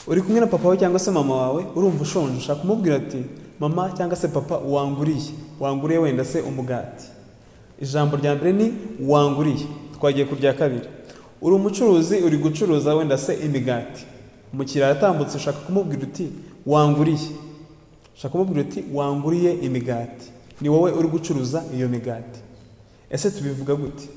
uri kumwe na papa wawe cyangwa se mama wawe urumva ushonje ushaka kumubwira ati mama cyangwa se papa wanguriye wenda se umugati. Ijambo rya mbere ni wanguriye. Twagiye ku rya kabiri. Uri umucuruzi uri gucuruza wenda se imigati. Umukiriya yatambutse ushaka kumubwira uti wanguriye. Ushaka kumubwira uti wanguriye imigati. Ni wowe uri gucuruza iyo migati. Ese tubivuga gute?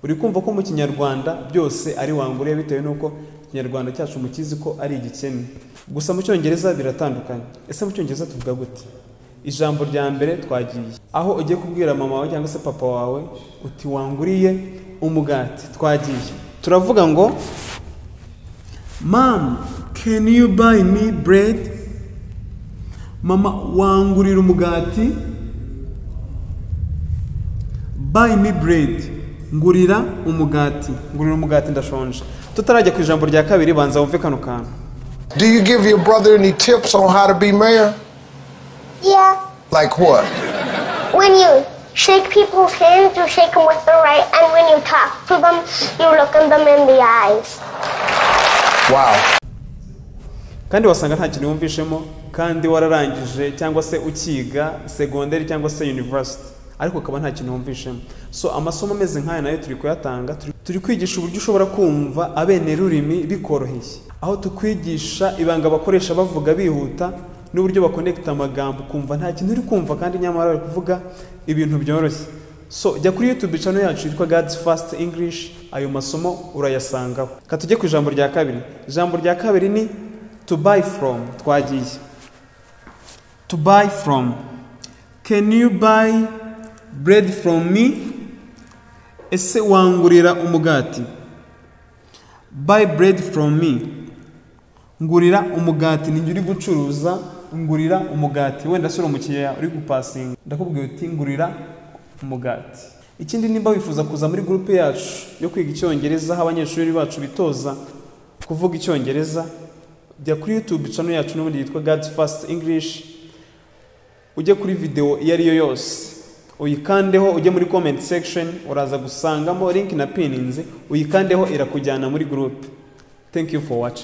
Uri kumva ko mu Kinyarwanda byose ari wanguriye bitewe nuko Kinyarwanda cyacu mukizi ko ari igikene. Gusa mu Cyongereza biratandukanye. Ese mu Cyongereza tuvuga gute? Ijambo rya mbere twagiye aho ugiye kubwira mama wawe cyangwa se papa wawe uti wanguriye umugati. Twagiye turavuga ngo Mom, can you buy me bread? Mama, wangurira umugati. Buy me bread. Ngurira umugati ndashonje. Tutarajya ku ijambo rya kabiri banza wumve kano kantu. Do you give your brother any tips on how to be mayor? Yeah. Like what? When you shake people's hands, you shake them with the right, and when you talk to them, you look them in the eyes. Wow. Kandi wasanga nta kintu wumvishemo kandi wararangije cyangwa se ukiga secondary cyangwa se university ariko akaba nta kintu wumvishemo. So amasomo ameze nk'aya nayo turi kuyatanga, turi kwigisha uburyo ushobora kumva abene rurimi bikoroheye, aho tukwigisha ibanga bakoresha bavuga bihuta n'uburyo bakonekta amagambo kumva nta kintu uri kumva kandi nyamara bari kuvuga ibintu byoroshye. So jya kuri YouTube channel yacu yitwa God's Fast English, ayo masomo urayasangaho. Katujye ku ijambo rya kabiri. Ijambo rya kabiri ni to buy from. Twagiye to buy from. Can you buy bread from me? Ese wangurira umugati. Buy bread from me. Ngurira umugati. Ni uri gucuruza, ngurira umugati. Wenda sura umukiriya uri gupasinga, ndakubwiye uti ngurira umugati. Ikindi nimba wifuza kuza muri groupe yacu yo kwiga Icyongereza aho abanyeshuri bacu bitoza kuvuga Icyongereza, jya kuri YouTube channel yacu n'ubundi yitwa God's Fast English. Ujye kuri video iyo ari yo yose, uyikandeho, ujye muri comment section, uraza gusangamo link na pininze, uyikandeho irakujyana muri group. Thank you for watching.